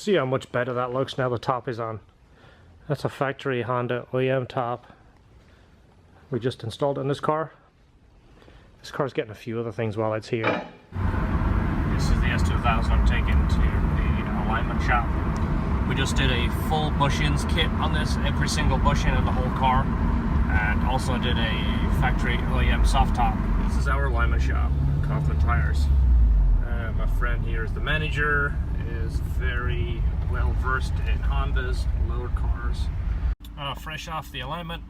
See how much better that looks now the top is on. That's a factory Honda OEM top. We just installed it in this car. This car's getting a few other things while it's here. This is the S2000 I'm taking to the alignment shop. We just did a full bushings kit on this, every single bushing in the whole car, and also did a factory OEM soft top. This is our alignment shop, Kaufman Tires. My friend here is the manager, is very well versed in Hondas, lower cars. Fresh off the alignment,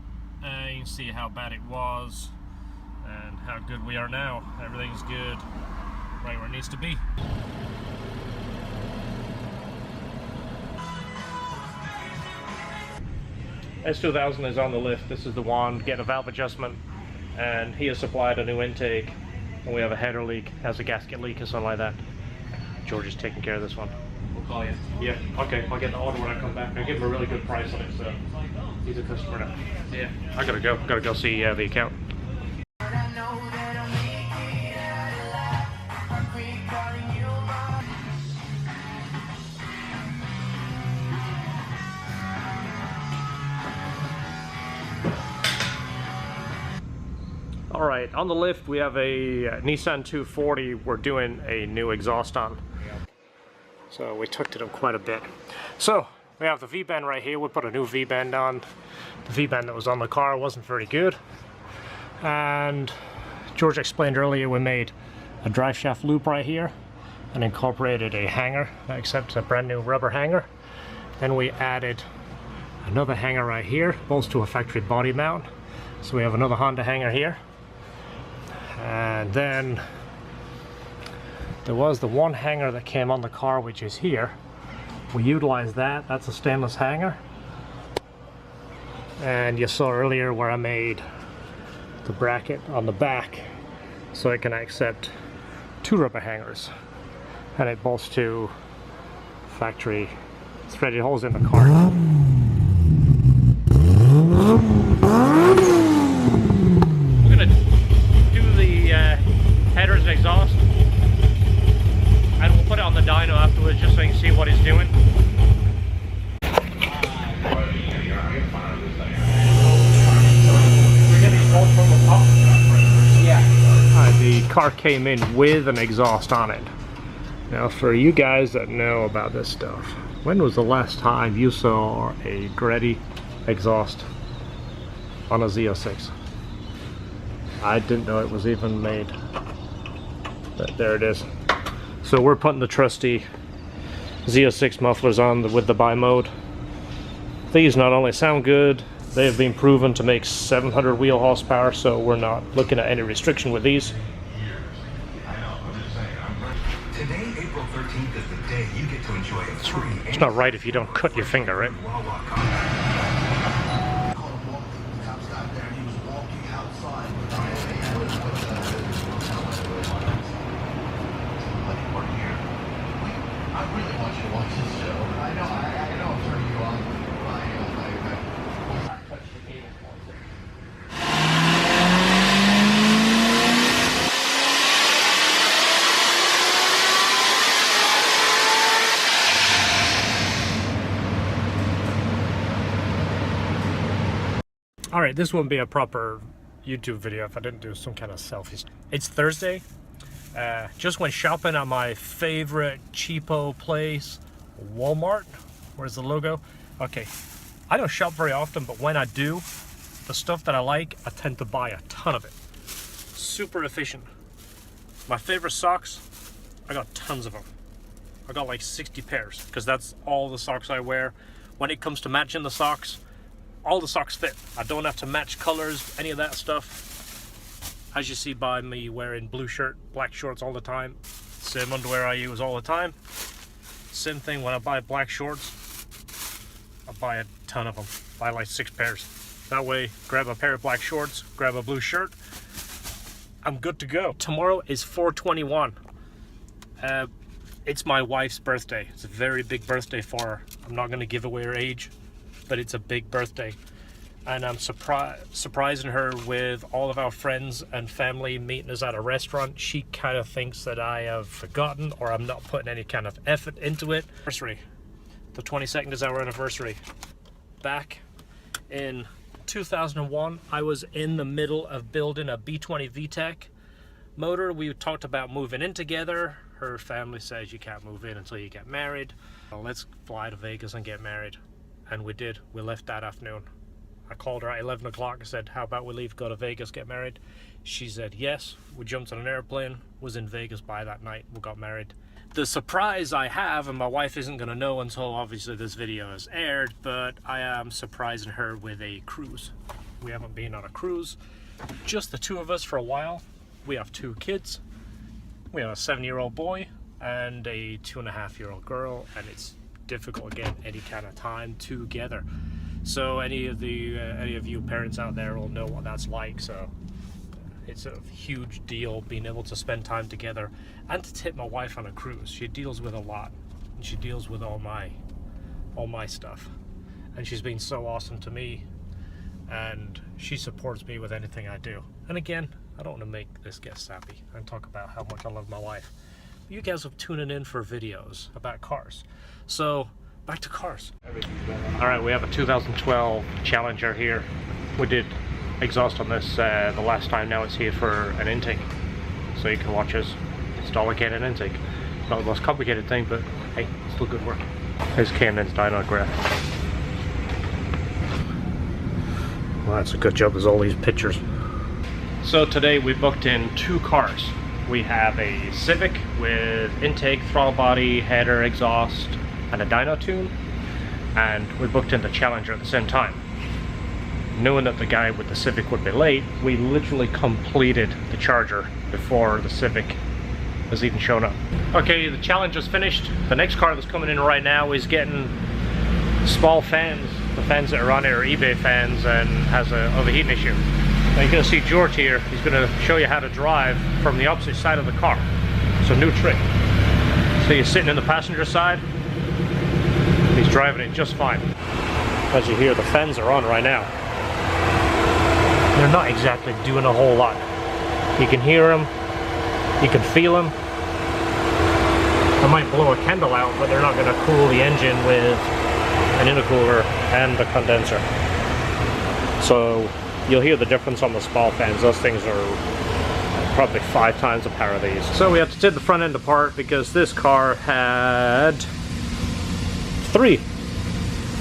you can see how bad it was and how good we are now. Everything's good, right where it needs to be. S2000 is on the lift. This is the one getting a valve adjustment, and he has supplied a new intake, and we have a header leak, has a gasket leak or something like that. George is taking care of this one. We'll call you. Yeah, okay, I'll get the order when I come back. I give him a really good price on it, so he's a customer now. Yeah, I gotta go see the account. Alright, on the lift we have a Nissan 240 we're doing a new exhaust on. So we tucked it up quite a bit. So we have the V-bend right here. We put a new V-bend on. The V-bend that was on the car wasn't very good. And George explained earlier we made a drive shaft loop right here and incorporated a hanger, except a brand new rubber hanger. Then we added another hanger right here, bolts to a factory body mount. So we have another Honda hanger here. And then there was the one hanger that came on the car, which is here. We utilized that. That's a stainless hanger. And you saw earlier where I made the bracket on the back so it can accept two rubber hangers. And it bolts to factory threaded holes in the car. We're gonna do the headers and exhaust, and we'll put it on the dyno afterwards just so you can see what he's doing. The car came in with an exhaust on it. Now for you guys that know about this stuff, when was the last time you saw a Covette exhaust on a Z06? I didn't know it was even made, but there it is. So we're putting the trusty Z06 mufflers on with the Vette Mod. These not only sound good, they have been proven to make 700 wheel horsepower, so we're not looking at any restriction with these. Today, April 13th is the day you get to enjoy a free. It's not right if you don't cut your finger, right? Alright, this wouldn't be a proper YouTube video if I didn't do some kind of selfies. It's Thursday. Just went shopping at my favorite cheapo place, Walmart. Where's the logo? Okay, I don't shop very often, but when I do, the stuff that I like, I tend to buy a ton of it. Super efficient. My favorite socks, I got tons of them. I got like 60 pairs, because that's all the socks I wear. When it comes to matching the socks, all the socks fit. I don't have to match colors, any of that stuff. As you see by me wearing blue shirt, black shorts all the time. Same underwear I use all the time. Same thing when I buy black shorts. I buy a ton of them. Buy like 6 pairs. That way, grab a pair of black shorts, grab a blue shirt. I'm good to go. Tomorrow is 4/21. It's my wife's birthday. It's a very big birthday for her. I'm not gonna give away her age, but it's a big birthday. And I'm surprising her with all of our friends and family meeting us at a restaurant. She kind of thinks that I have forgotten or I'm not putting any kind of effort into it. Anniversary. The 22nd is our anniversary. Back in 2001, I was in the middle of building a B20 VTEC motor. We talked about moving in together. Her family says you can't move in until you get married. Well, let's fly to Vegas and get married. And we did. We left that afternoon. I called her at 11 o'clock and said, how about we leave, go to Vegas, get married? She said yes. We jumped on an airplane, was in Vegas by that night, we got married. The surprise I have, and my wife isn't going to know until obviously this video is aired, but I am surprising her with a cruise. We haven't been on a cruise, just the two of us for a while. We have 2 kids. We have a 7-year-old boy and a 2.5-year-old girl, and it's difficult to get any kind of time together. So any of you parents out there will know what that's like. So it's a huge deal being able to spend time together and to tip my wife on a cruise. She deals with a lot, and she deals with all my stuff, and she's been so awesome to me, and she supports me with anything I do. And again, I don't want to make this get sappy and talk about how much I love my wife. You guys are tuning in for videos about cars. So back to cars. All right, we have a 2012 Challenger here. We did exhaust on this the last time. Now it's here for an intake, so you can watch us install a Canon intake. Not the most complicated thing, but hey, still good work. Here's Canon's dyno graph. Well, that's a good job. There's all these pictures. So today we booked in 2 cars. We have a Civic with intake, throttle body, header, exhaust, and a dyno tune, and we booked in the Challenger at the same time. Knowing that the guy with the Civic would be late, we literally completed the charger before the Civic has even shown up. Okay, the Challenger's finished. The next car that's coming in right now is getting small fans. The fans that are on it are eBay fans and has an overheating issue. Now you're going to see George here. He's going to show you how to drive from the opposite side of the car. It's a new trick. So you're sitting in the passenger side. He's driving it just fine. As you hear, the fans are on right now. They're not exactly doing a whole lot. You can hear them, you can feel them. I might blow a candle out, but they're not going to cool the engine with an intercooler and a condenser. So you'll hear the difference on the small fans. Those things are probably 5 times the power of these. So we had to take the front end apart because this car had three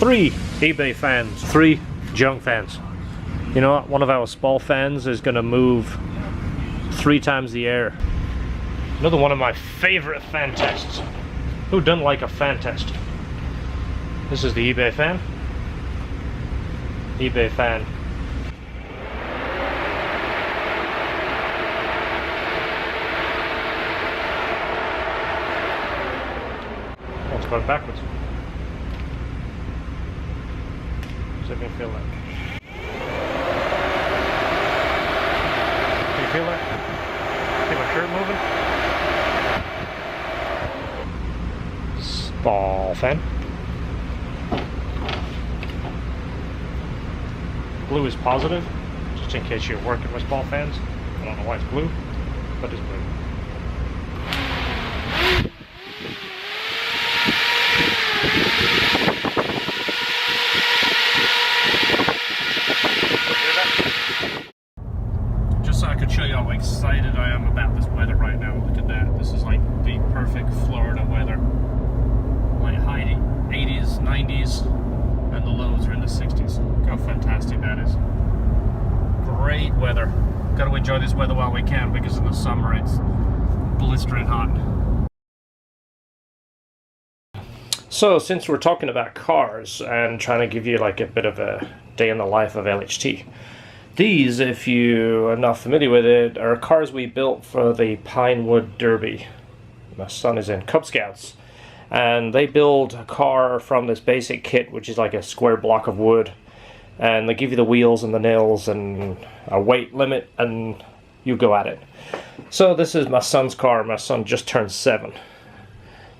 eBay fans, 3 junk fans. You know what? One of our small fans is going to move 3 times the air. Another one of my favorite fan tests. Who doesn't like a fan test? This is the eBay fan. eBay fan. Oh, it's going backwards. Does it feel like? Feel it? See my shirt moving? Small fan. Blue is positive, just in case you're working with small fans. I don't know why it's blue, but it's blue. So I could show you how excited I am about this weather right now. Look at that. This is like the perfect Florida weather. Like high 80s, 90s, and the lows are in the 60s. Look how fantastic that is. Great weather. Got to enjoy this weather while we can, because in the summer it's blistering hot. So since we're talking about cars and trying to give you like a bit of a day in the life of LHT, these, if you are not familiar with it, are cars we built for the Pinewood Derby. My son is in Cub Scouts, and they build a car from this basic kit, which is like a square block of wood, and they give you the wheels and the nails and a weight limit, and you go at it. So this is my son's car. My son just turned 7,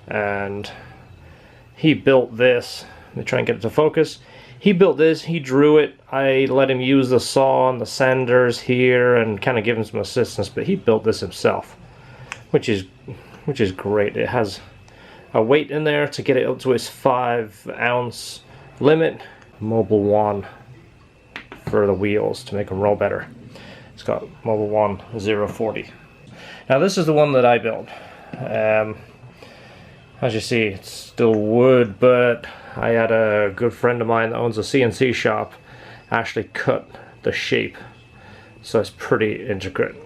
and he built this. Let me try and get it to focus. He built this, he drew it. I let him use the saw and the sanders here and kind of give him some assistance, but he built this himself, which is great. It has a weight in there to get it up to its 5-ounce limit. Mobile 1 for the wheels to make them roll better. It's got Mobile 1 040. Now this is the one that I built. As you see, it's still wood, but I had a good friend of mine that owns a CNC shop actually cut the shape, so it's pretty intricate.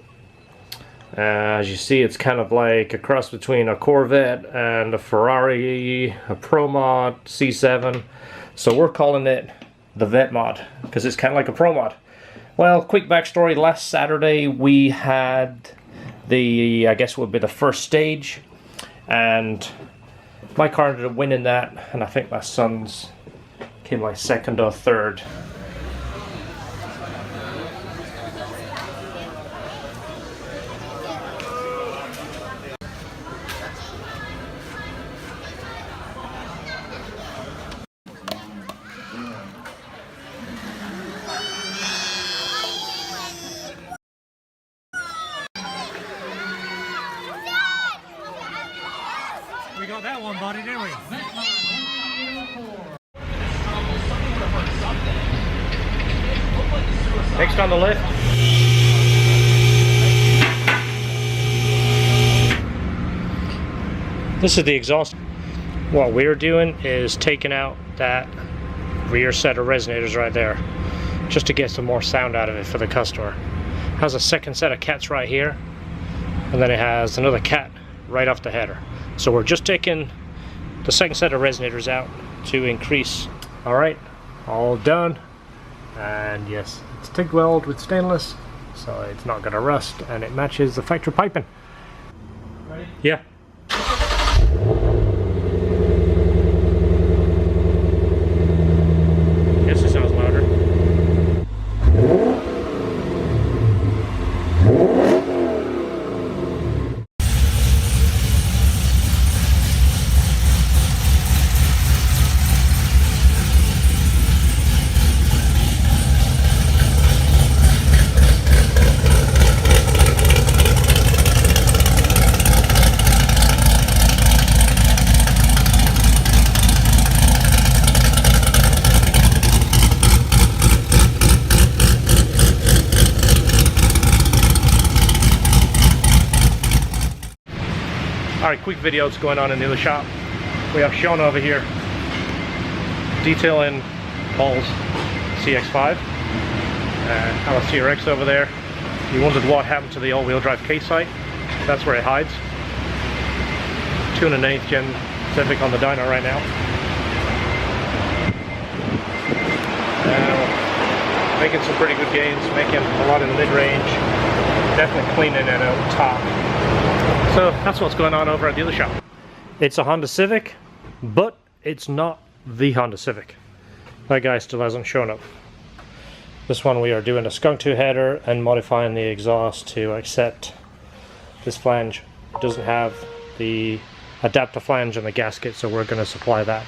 As you see, it's kind of like a cross between a Corvette and a Ferrari, a Pro Mod C7. So we're calling it the Vette Mod because it's kind of like a Pro Mod. Well, quick backstory. Last Saturday we had the, I guess would be the first stage, and my car ended up winning that, and I think my son's came like second or third. We got that one, buddy, didn't we? Next on the left. This is the exhaust. What we're doing is taking out that rear set of resonators right there, just to get some more sound out of it for the customer. It has a second set of cats right here, and then it has another cat right off the header. So we're just taking the second set of resonators out to increase. All right, all done. And yes, it's TIG weld with stainless, so it's not gonna rust, and it matches the factory piping. Ready? Yeah. Yes, it sounds louder. Alright, quick video that's going on in the other shop. We have Sean over here detailing Paul's CX-5. Our TRX over there. You wondered what happened to the all-wheel drive K-sight. That's where it hides. 208th gen Civic on the dyno right now. Making some pretty good gains, making a lot in the mid-range. Definitely cleaning it out top. So that's what's going on over at the other shop. It's a Honda Civic, but it's not the Honda Civic. That guy still hasn't shown up. This one we are doing a skunk tooth header and modifying the exhaust to accept this flange. It doesn't have the adapter flange in the gasket, so we're going to supply that.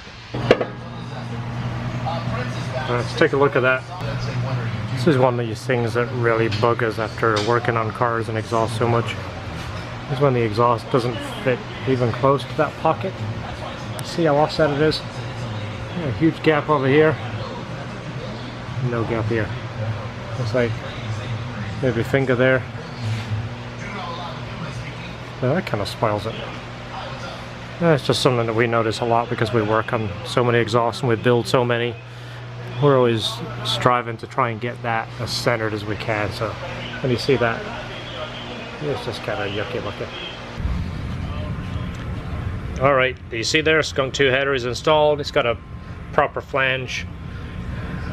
Let's take a look at that. This is one of these things that really bug us after working on cars and exhaust so much. This is when the exhaust doesn't fit even close to that pocket. See how offset it is? A huge gap over here. No gap here. Looks like maybe a finger there. Yeah, that kind of spoils it. It's just something that we notice a lot because we work on so many exhausts and we build so many. We're always striving to try and get that as centered as we can. So when you see that, it's just kind of yucky looking. Alright, do you see there? Skunk 2 header is installed. It's got a proper flange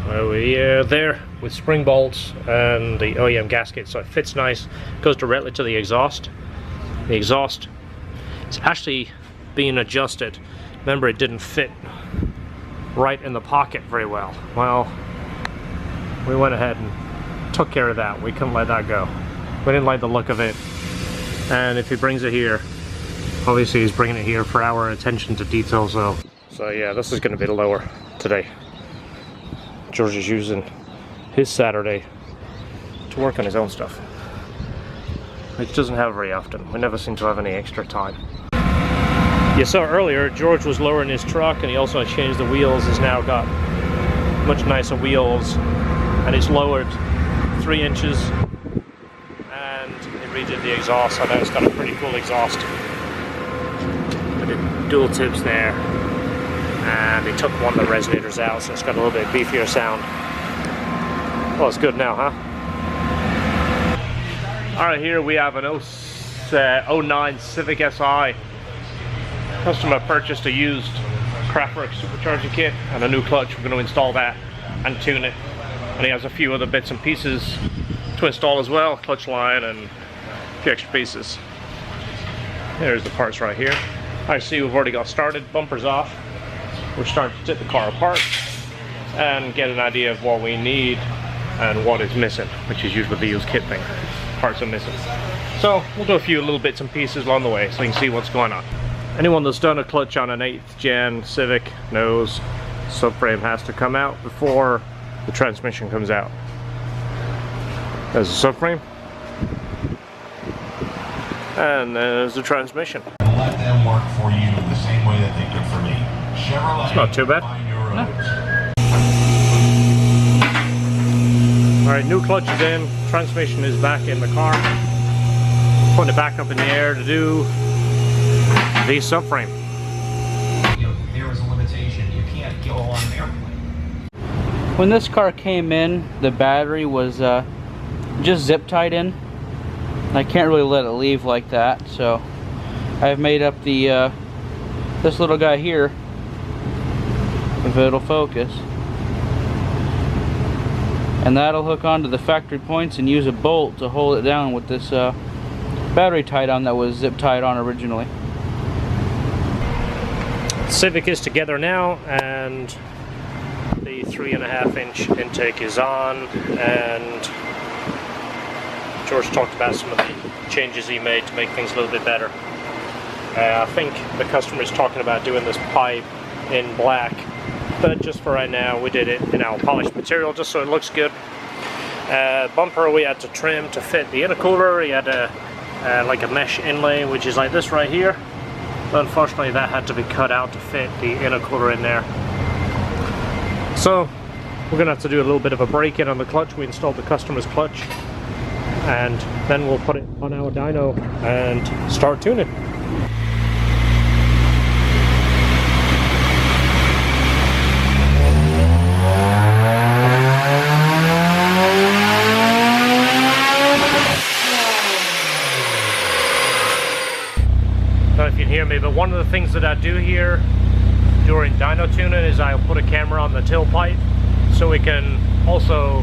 over here, there, with spring bolts and the OEM gasket, so it fits nice. Goes directly to the exhaust. The exhaust is actually being adjusted. Remember, it didn't fit right in the pocket very well. Well, we went ahead and took care of that. We couldn't let that go. We didn't like the look of it, and if he brings it here, obviously he's bringing it here for our attention to detail. So yeah, this is going to be lower today. George is using his Saturday to work on his own stuff, which doesn't have very often. We never seem to have any extra time. You saw earlier, George was lowering his truck and he also changed the wheels. He's now got much nicer wheels and it's lowered 3 inches and he redid the exhaust. I know it's got a pretty cool exhaust. But the dual tips there and he took one of the resonators out, so it's got a little bit beefier sound. Well, it's good now, huh? Alright, here we have an 09 Civic Si. Customer purchased a used Kraftwerk supercharging kit and a new clutch. We're going to install that and tune it. And he has a few other bits and pieces to install as well, clutch line and a few extra pieces. There's the parts right here. I see we've already got started, bumpers off. We're starting to take the car apart and get an idea of what we need and what is missing, which is usually the used kit thing. Parts are missing. So we'll do a few little bits and pieces along the way so you can see what's going on. Anyone that's done a clutch on an 8th gen Civic knows subframe has to come out before the transmission comes out. There's the subframe. And there's the transmission. Let them work for you the same way that they did for me. Chevrolet. It's not too bad. Alright, new clutch is in, transmission is back in the car. Putting it back up in the air to do the subframe. You know, there is a limitation. You can't go on an airplane. When this car came in, the battery was just zip tied in. I can't really let it leave like that, so I've made up the this little guy here, if it'll focus, and that'll hook onto the factory points and use a bolt to hold it down with this battery tie down that was zip tied on originally. Civic is together now and the 3.5-inch intake is on, and George talked about some of the changes he made to make things a little bit better. I think the customer is talking about doing this pipe in black, but just for right now we did it in our polished material just so it looks good. Bumper we had to trim to fit the intercooler. He had a like a mesh inlay which is like this right here, but unfortunately that had to be cut out to fit the intercooler in there. So we're gonna have to do a little bit of a break-in on the clutch. We installed the customer's clutch and then we'll put it on our dyno and start tuning. I don't know if you can hear me, but one of the things that I do here during dyno tuning is I'll put a camera on the tailpipe so we can also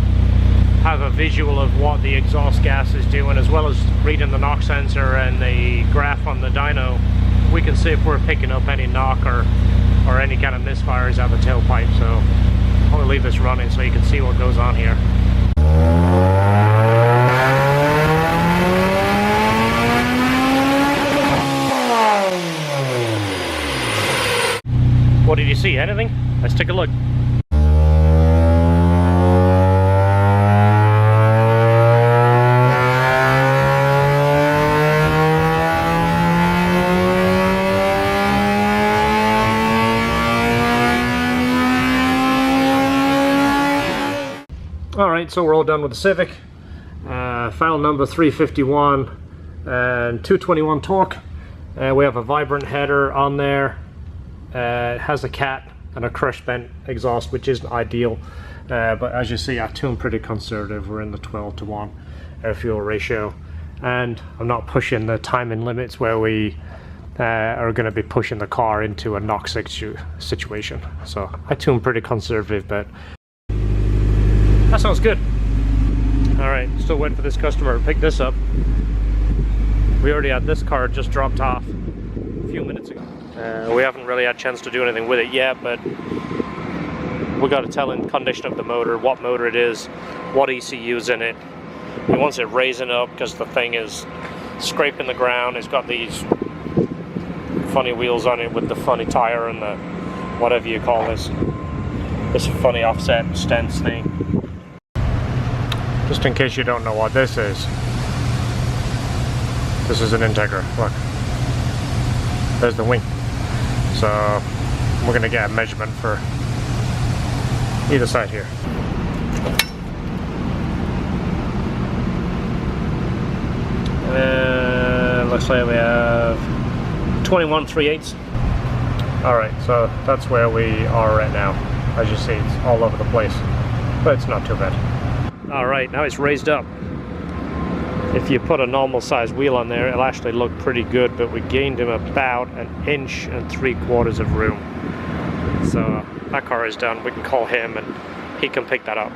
have a visual of what the exhaust gas is doing, as well as reading the knock sensor and the graph on the dyno. We can see if we're picking up any knock or any kind of misfires out the tailpipe. So I'm going to leave this running so you can see what goes on here. What did you see? Anything? Let's take a look. Alright, so we're all done with the Civic. File number 351 and 221 torque. We have a vibrant header on there. It has a cat and a crush bent exhaust, which isn't ideal, but as you see I tuned pretty conservative. We're in the 12:1 air fuel ratio, and I'm not pushing the timing limits where we are going to be pushing the car into a knock situation. So I tuned pretty conservative, but that sounds good. Alright, still waiting for this customer to pick this up. We already had this car just dropped off a few minutes ago. We haven't really had a chance to do anything with it yet, but we got to tell him condition of the motor, what motor it is, what ECU's in it. He wants it raising up because the thing is scraping the ground. It's got these funny wheels on it with the funny tire and the whatever you call this funny offset stance thing. Just in case you don't know what this is an Integra. Look, there's the wing. So we're gonna get a measurement for either side here. Looks like we have 21 3/8. Alright, so that's where we are right now. As you see, it's all over the place, but it's not too bad. Alright, now it's raised up. If you put a normal size wheel on there, it'll actually look pretty good, but we gained him about 1 3/4 inches of room. So that car is done. We can call him and he can pick that up.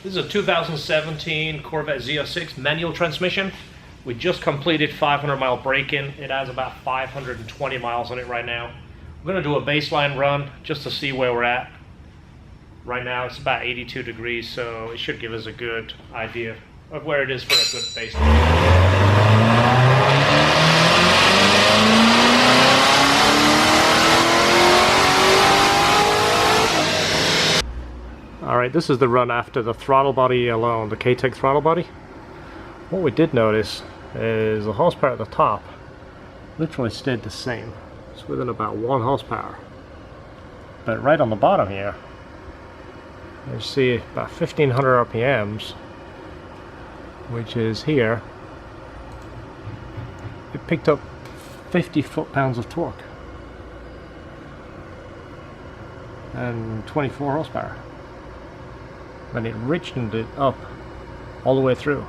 This is a 2017 Corvette Z06 manual transmission. We just completed 500-mile break-in. It has about 520 miles on it right now. We're going to do a baseline run just to see where we're at. Right now it's about 82 degrees, so it should give us a good idea of where it is for a good baseline. Alright, this is the run after the throttle body alone, the K-Tech throttle body. What we did notice is the horsepower at the top literally stayed the same. It's within about 1 horsepower. But right on the bottom here, you see about 1500 RPMs, which is here. It picked up 50 foot-pounds of torque and 24 horsepower. And it richened it up all the way through.